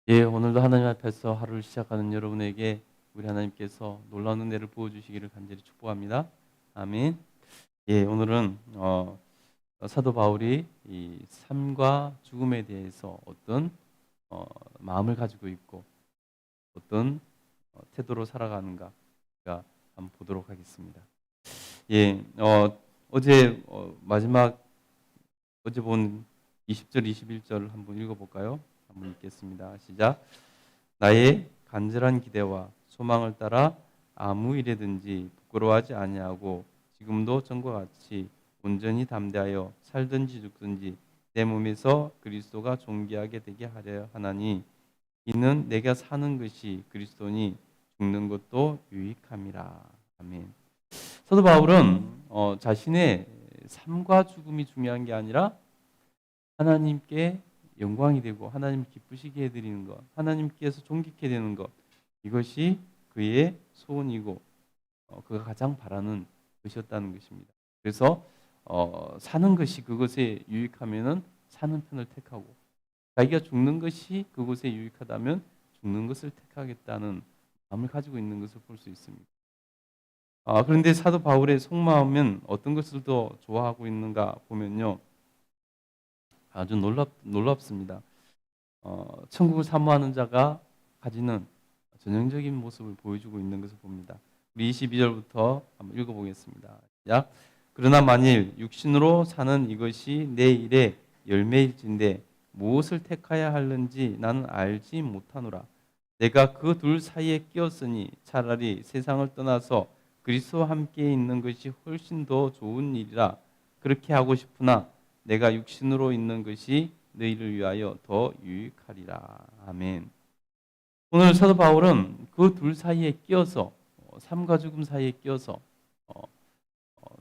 예, 오늘도 하나님 앞에서 하루를 시작하는 여러분에게 우리 하나님께서 놀라운 은혜를 부어주시기를 간절히 축복합니다. 아멘. 예, 오늘은 사도 바울이 이 삶과 죽음에 대해서 어떤 마음을 가지고 있고 어떤 태도로 살아가는가 우리가 한번 보도록 하겠습니다. 예, 어제 마지막 어제 본 20절, 21절 한번 읽어볼까요? 한번 읽겠습니다. 시작. 나의 간절한 기대와 소망을 따라 아무 일에든지 부끄러워하지 아니하고 지금도 전과 같이 온전히 담대하여 살든지 죽든지 내 몸에서 그리스도가 존귀하게 되게 하려 하나니 이는 내가 사는 것이 그리스도니 죽는 것도 유익함이라. 아멘. 사도 바울은 자신의 삶과 죽음이 중요한 게 아니라 하나님께 영광이 되고 하나님 기쁘시게 해드리는 것, 하나님께서 존귀케 되는 것, 이것이 그의 소원이고 그가 가장 바라는 것이었다는 것입니다. 그래서 사는 것이 그것에 유익하면은 사는 편을 택하고 자기가 죽는 것이 그것에 유익하다면 죽는 것을 택하겠다는 마음을 가지고 있는 것을 볼 수 있습니다. 그런데 사도 바울의 속마음은 어떤 것을 더 좋아하고 있는가 보면요. 아주 놀랍습니다. 천국을 사모하는 자가 가지는 전형적인 모습을 보여주고 있는 것을 봅니다. 우리 22절부터 한번 읽어보겠습니다. 시작. 그러나 만일 육신으로 사는 이것이 내 일의 열매일진데 무엇을 택하여 할는지 나는 알지 못하노라. 내가 그 둘 사이에 끼었으니 차라리 세상을 떠나서 그리스도와 함께 있는 것이 훨씬 더 좋은 일이라 그렇게 하고 싶으나 내가 육신으로 있는 것이 너희를 위하여 더 유익하리라. 아멘. 오늘 사도 바울은 그 둘 사이에 끼어서 삶과 죽음 사이에 끼어서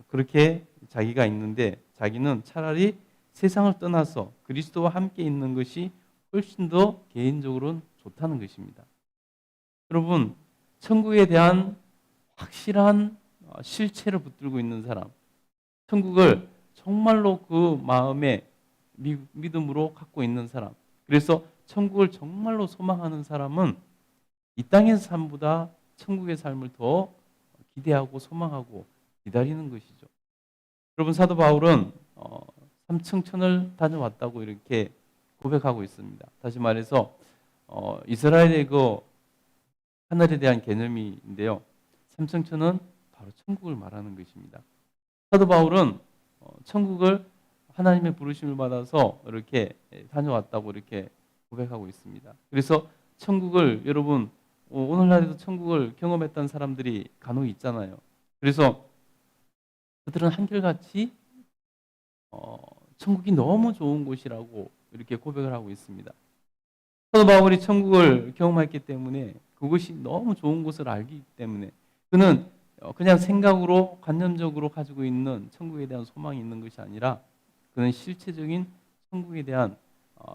그렇게 자기가 있는데 자기는 차라리 세상을 떠나서 그리스도와 함께 있는 것이 훨씬 더 개인적으로는 좋다는 것입니다. 여러분, 천국에 대한 확실한 실체를 붙들고 있는 사람, 천국을 정말로 그 마음에 믿음으로 갖고 있는 사람, 그래서 천국을 정말로 소망하는 사람은 이 땅의 삶보다 천국의 삶을 더 기대하고 소망하고 기다리는 것이죠. 여러분, 사도 바울은 삼층천을 다녀왔다고 이렇게 고백하고 있습니다. 다시 말해서 이스라엘의 그 하늘에 대한 개념인데요. 삼층천은 바로 천국을 말하는 것입니다. 사도 바울은 천국을 하나님의 부르심을 받아서 이렇게 다녀왔다고 이렇게 고백하고 있습니다. 그래서 천국을 여러분 오늘날에도 천국을 경험했던 사람들이 간혹 있잖아요. 그래서 그들은 한결같이 천국이 너무 좋은 곳이라고 이렇게 고백을 하고 있습니다. 사도 바울이 천국을 경험했기 때문에 그것이 너무 좋은 곳을 알기 때문에 그는 그냥 생각으로 관념적으로 가지고 있는 천국에 대한 소망이 있는 것이 아니라 그는 실체적인 천국에 대한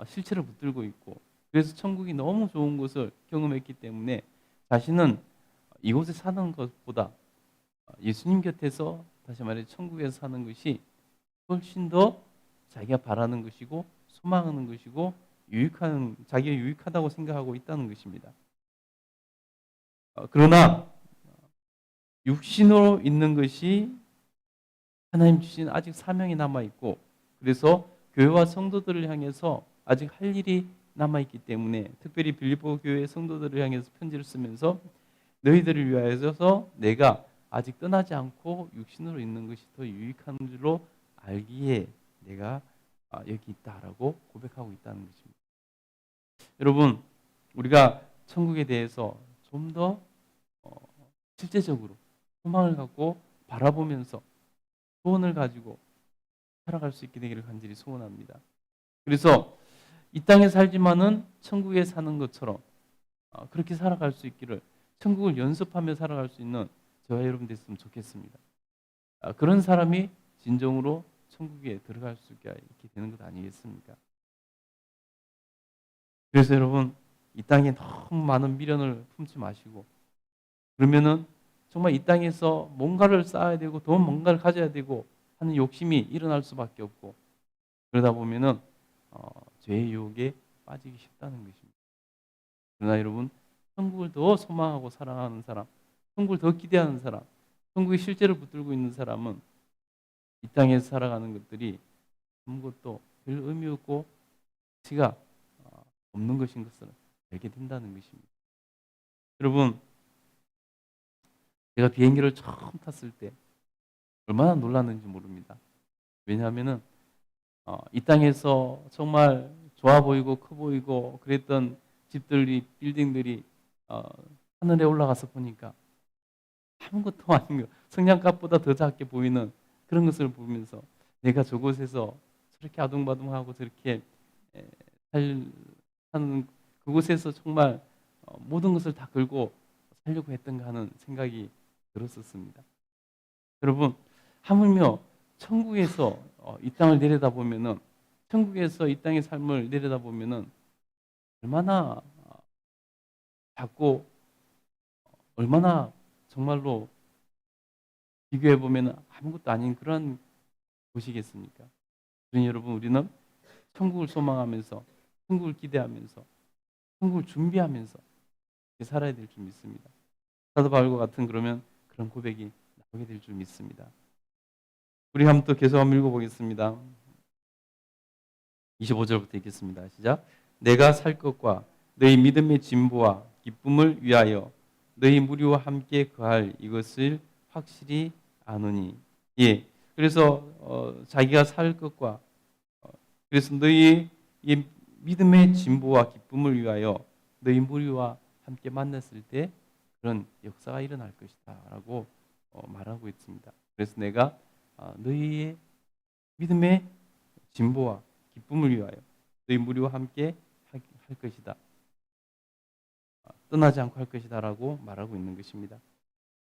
실체를 붙들고 있고 그래서 천국이 너무 좋은 곳을 경험했기 때문에 자신은 이곳에 사는 것보다 예수님 곁에서 다시 말해 천국에서 사는 것이 훨씬 더 자기가 바라는 것이고 소망하는 것이고 자기가 유익하다고 생각하고 있다는 것입니다. 그러나 육신으로 있는 것이 하나님 주신 아직 사명이 남아 있고 그래서 교회와 성도들을 향해서 아직 할 일이 남아 있기 때문에 특별히 빌립보 교회 성도들을 향해서 편지를 쓰면서 너희들을 위하여서 내가 아직 떠나지 않고 육신으로 있는 것이 더 유익한 줄로 알기에 내가 여기 있다라고 고백하고 있다는 것입니다. 여러분, 우리가 천국에 대해서 좀 더 실제적으로 소망을 갖고 바라보면서 소원을 가지고 살아갈 수 있게 되기를 간절히 소원합니다. 그래서 이 땅에 살지만은 천국에 사는 것처럼 그렇게 살아갈 수 있기를 천국을 연습하며 살아갈 수 있는 저와 여러분 됐으면 좋겠습니다. 그런 사람이 진정으로 천국에 들어갈 수 있게 되는 것 아니겠습니까? 그래서 여러분 이 땅에 너무 많은 미련을 품지 마시고 그러면은 정말 이 땅에서 뭔가를 쌓아야 되고 더 뭔가를 가져야 되고 하는 욕심이 일어날 수밖에 없고 그러다 보면은 죄의 유혹에 빠지기 쉽다는 것입니다. 그러나 여러분, 천국을 더 소망하고 사랑하는 사람, 천국을 더 기대하는 사람, 천국의 실제를 붙들고 있는 사람은 이 땅에서 살아가는 것들이 아무것도 별 의미 없고 가치가 없는 것인 것을 알게 된다는 것입니다. 여러분, 제가 비행기를 처음 탔을 때 얼마나 놀랐는지 모릅니다. 왜냐하면은 이 땅에서 정말 좋아 보이고 커 보이고 그랬던 집들이, 빌딩들이 하늘에 올라가서 보니까 아무것도 아닌 거, 성냥갑보다 더 작게 보이는 그런 것을 보면서 내가 저곳에서 저렇게 아둥바둥하고 저렇게 사는 그곳에서 정말 모든 것을 다 걸고 살려고 했던가 하는 생각이 들었었습니다. 여러분, 하물며 천국에서 이 땅을 내려다보면은, 천국에서 이 땅의 삶을 내려다보면은 얼마나 작고 얼마나 정말로 비교해 보면 아무것도 아닌 그런 곳이겠습니까? 그러니 여러분, 우리는 천국을 소망하면서, 천국을 기대하면서, 천국을 준비하면서 살아야 될 줄 믿습니다. 사도 바울과 같은 그러면 그런 고백이 나오게 될 줄 믿습니다. 우리 한번 또 계속 한번 읽어보겠습니다. 25절부터 읽겠습니다. 시작. 내가 살 것과 너희 믿음의 진보와 기쁨을 위하여 너희 무리와 함께 거할 이것을 확실히 아노니. 예. 그래서 자기가 살 것과 그래서 너희 믿음의 진보와 기쁨을 위하여 너희 무리와 함께 만났을 때 그런 역사가 일어날 것이다라고 말하고 있습니다. 그래서 내가 너희의 믿음의 진보와 기쁨을 위하여 너희 무리와 함께 할 것이다. 떠나지 않고 할 것이다라고 말하고 있는 것입니다.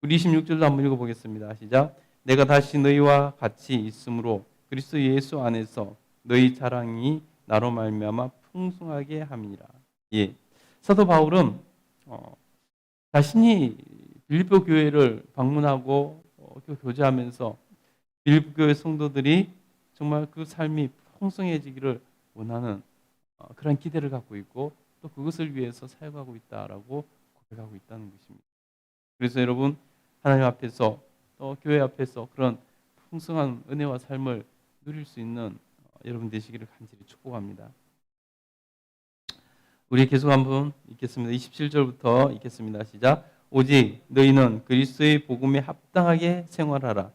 우리 26절도 한번 읽어보겠습니다. 시작. 내가 다시 너희와 같이 있으므로 그리스도 예수 안에서 너희 자랑이 나로 말미암아 풍성하게 함이라. 예. 사도 바울은 자신이 빌립보 교회를 방문하고 교제하면서 빌립보 교회 성도들이 정말 그 삶이 풍성해지기를 원하는 그런 기대를 갖고 있고 또 그것을 위해서 사역하고 있다라고 고백하고 있다는 것입니다. 그래서 여러분, 하나님 앞에서 또 교회 앞에서 그런 풍성한 은혜와 삶을 누릴 수 있는 여러분 되시기를 간절히 축복합니다. 우리 계속 한번 읽겠습니다. 27절부터 읽겠습니다. 시작. 오직 너희는 그리스도의 복음에 합당하게 생활하라.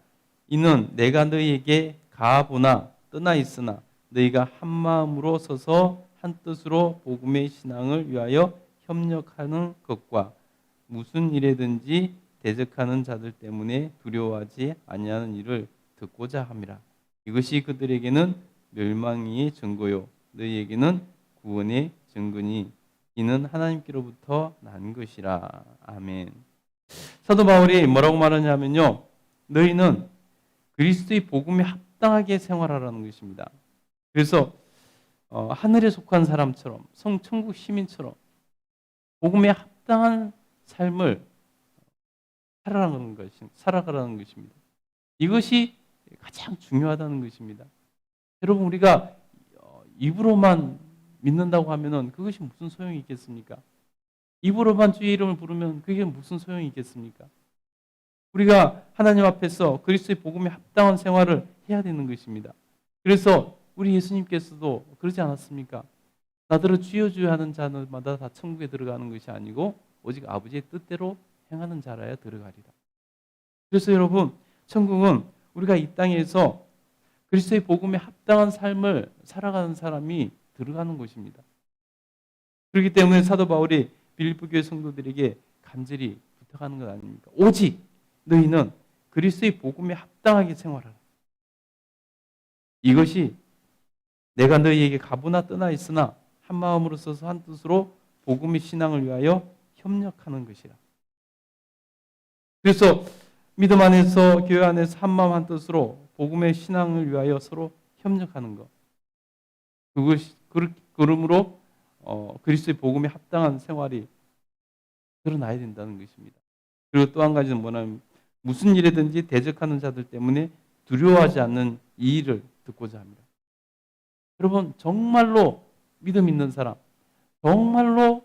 이는 내가 너희에게 가보나 떠나 있으나 너희가 한 마음으로 서서 한 뜻으로 복음의 신앙을 위하여 협력하는 것과 무슨 일에든지 대적하는 자들 때문에 두려워하지 아니하는 일을 듣고자 함이라. 이것이 그들에게는 멸망의 증거요 너희에게는 구원의 증거니 이는 하나님께로부터 난 것이라. 아멘. 사도 바울이 뭐라고 말하냐면요, 너희는 그리스도의 복음에 합당하게 생활하라는 것입니다. 그래서 하늘에 속한 사람처럼 천국 시민처럼 복음에 합당한 삶을 살아가라는 것입니다. 이것이 가장 중요하다는 것입니다. 여러분, 우리가 입으로만 믿는다고 하면은 그것이 무슨 소용이 있겠습니까? 입으로만 주의 이름을 부르면 그게 무슨 소용이 있겠습니까? 우리가 하나님 앞에서 그리스도의 복음에 합당한 생활을 해야 되는 것입니다. 그래서 우리 예수님께서도 그러지 않았습니까? 나더러 주여 주여 하는 자마다 다 천국에 들어가는 것이 아니고 오직 아버지의 뜻대로 행하는 자라야 들어가리라. 그래서 여러분, 천국은 우리가 이 땅에서 그리스도의 복음에 합당한 삶을 살아가는 사람이 들어가는 곳입니다. 그렇기 때문에 사도 바울이 빌립보 교회 성도들에게 간절히 부탁하는 것 아닙니까? 오직 너희는 그리스도의 복음에 합당하게 생활하라. 이것이 내가 너희에게 가보나 떠나 있으나 한 마음으로 서서 한 뜻으로 복음의 신앙을 위하여 협력하는 것이라. 그래서 믿음 안에서 교회 안에서 한 마음 한 뜻으로 복음의 신앙을 위하여 서로 협력하는 것. 그러므로 그리스도의 복음에 합당한 생활이 드러나야 된다는 것입니다. 그리고 또 한 가지는 뭐냐면 무슨 일에든지 대적하는 자들 때문에 두려워하지 않는 이 일을 듣고자 합니다. 여러분, 정말로 믿음 있는 사람, 정말로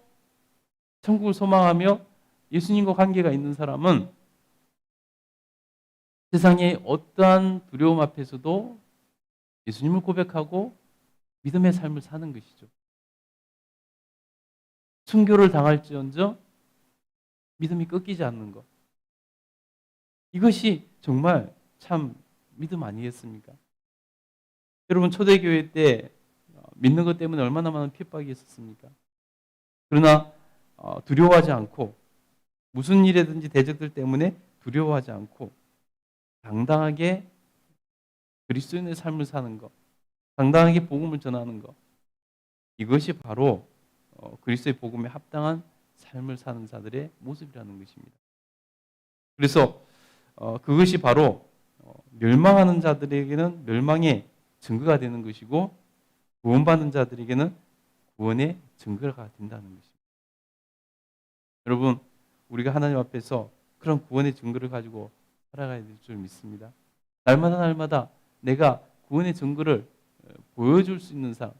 천국을 소망하며 예수님과 관계가 있는 사람은 세상의 어떠한 두려움 앞에서도 예수님을 고백하고 믿음의 삶을 사는 것이죠. 순교를 당할지언정 믿음이 꺾이지 않는 것. 이것이 정말 참 믿음 아니겠습니까? 여러분 초대교회 때 믿는 것 때문에 얼마나 많은 핍박이 있었습니까? 그러나 두려워하지 않고 무슨 일이든지 대적들 때문에 두려워하지 않고 당당하게 그리스도인의 삶을 사는 것, 당당하게 복음을 전하는 것, 이것이 바로 그리스도의 복음에 합당한 삶을 사는 자들의 모습이라는 것입니다. 그래서 그것이 바로 멸망하는 자들에게는 멸망의 증거가 되는 것이고 구원받는 자들에게는 구원의 증거가 된다는 것입니다. 여러분, 우리가 하나님 앞에서 그런 구원의 증거를 가지고 살아가야 될 줄 믿습니다. 날마다 내가 구원의 증거를 보여줄 수 있는 사람,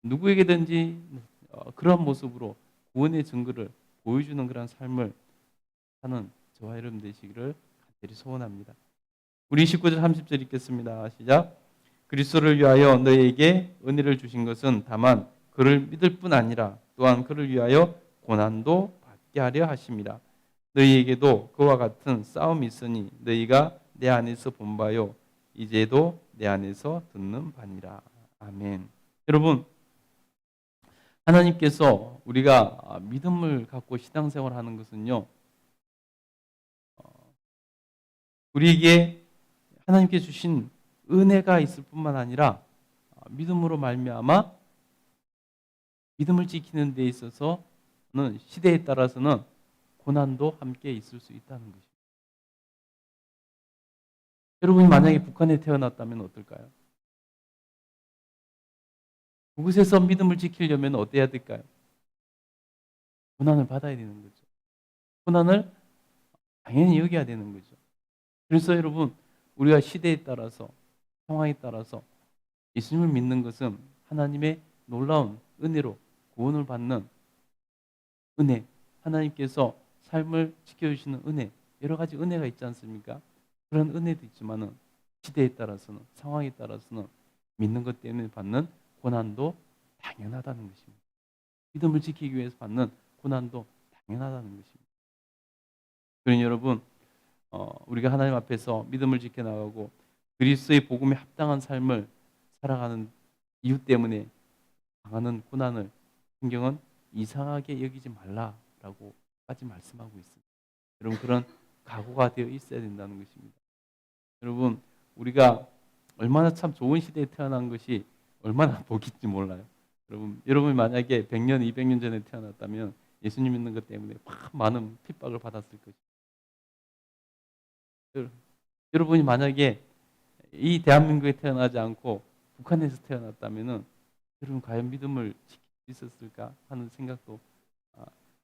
누구에게든지 그런 모습으로 구원의 증거를 보여주는 그런 삶을 사는 저와 여러분 되시기를 간절히 소원합니다. 우리 19절 30절 읽겠습니다. 시작. 그리스도를 위하여 너희에게 은혜를 주신 것은 다만 그를 믿을 뿐 아니라 또한 그를 위하여 고난도 받게 하려 하심이라. 너희에게도 그와 같은 싸움이 있으니 너희가 내 안에서 본 바요 이제도 내 안에서 듣는 바니라. 아멘. 여러분, 하나님께서 우리가 믿음을 갖고 신앙생활하는 것은요, 우리에게 하나님께 주신 은혜가 있을 뿐만 아니라 믿음으로 말미암아 믿음을 지키는 데 있어서는 시대에 따라서는 고난도 함께 있을 수 있다는 것입니다. 여러분이 만약에 북한에 태어났다면 어떨까요? 그곳에서 믿음을 지키려면 어때야 될까요? 고난을 받아야 되는 거죠. 고난을 당연히 여겨야 되는 거죠. 그래서 여러분, 우리가 시대에 따라서 상황에 따라서 예수님을 믿는 것은 하나님의 놀라운 은혜로 구원을 받는 은혜, 하나님께서 삶을 지켜주시는 은혜, 여러 가지 은혜가 있지 않습니까? 그런 은혜도 있지만은 시대에 따라서는, 상황에 따라서는 믿는 것 때문에 받는 고난도 당연하다는 것입니다. 믿음을 지키기 위해서 받는 고난도 당연하다는 것입니다. 그러니 여러분, 우리가 하나님 앞에서 믿음을 지켜나가고 그리스도의 복음에 합당한 삶을 살아가는 이유 때문에 당하는 고난을 성경은 이상하게 여기지 말라라고까지 말씀하고 있습니다. 여러분, 그런 각오가 되어 있어야 된다는 것입니다. 여러분, 우리가 얼마나 참 좋은 시대에 태어난 것이 얼마나 복인지 몰라요. 여러분이 만약에 100년, 200년 전에 태어났다면 예수님 믿는 것 때문에 많은 핍박을 받았을 것입니다. 여러분이 만약에 이 대한민국에 태어나지 않고 북한에서 태어났다면은 여러분 과연 믿음을 지킬 수 있었을까 하는 생각도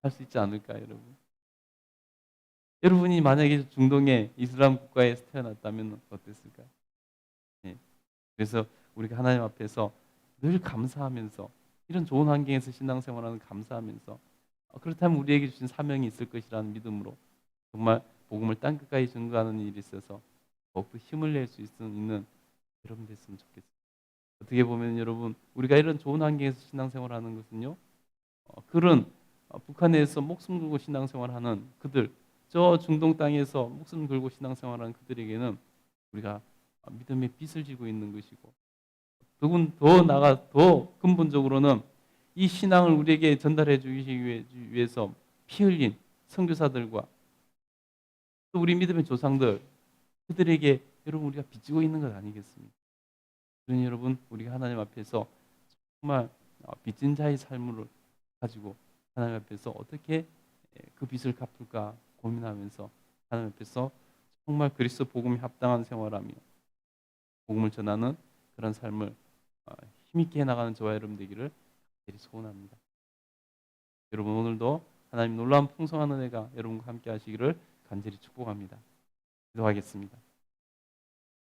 할 수 있지 않을까요, 여러분? 여러분이 만약에 중동의 이슬람 국가에서 태어났다면 어땠을까요? 네. 그래서 우리가 하나님 앞에서 늘 감사하면서 이런 좋은 환경에서 신앙생활하는 감사하면서 그렇다면 우리에게 주신 사명이 있을 것이라는 믿음으로 정말 복음을 땅끝까지 증거하는 일이 있어서 더욱더 힘을 낼 수 있는 여러분 됐으면 좋겠습니다. 어떻게 보면 여러분, 우리가 이런 좋은 환경에서 신앙생활하는 것은요, 그런 북한에서 목숨 걸고 신앙생활하는 그들, 저 중동 땅에서 목숨 걸고 신앙생활하는 그들에게는 우리가 믿음의 빛을 지고 있는 것이고, 더 근본적으로는 이 신앙을 우리에게 전달해 주기 위해서 피 흘린 선교사들과 또 우리 믿음의 조상들, 그들에게 여러분 우리가 빚지고 있는 것 아니겠습니까? 그러니 여러분, 우리가 하나님 앞에서 정말 빚진 자의 삶을 가지고 하나님 앞에서 어떻게 그 빚을 갚을까 고민하면서 하나님 앞에서 정말 그리스도 복음에 합당한 생활하며 복음을 전하는 그런 삶을 힘있게 해나가는 저와 여러분 되기를 간절히 소원합니다. 여러분, 오늘도 하나님 놀라운 풍성한 은혜가 여러분과 함께 하시기를 간절히 축복합니다. 기도하겠습니다.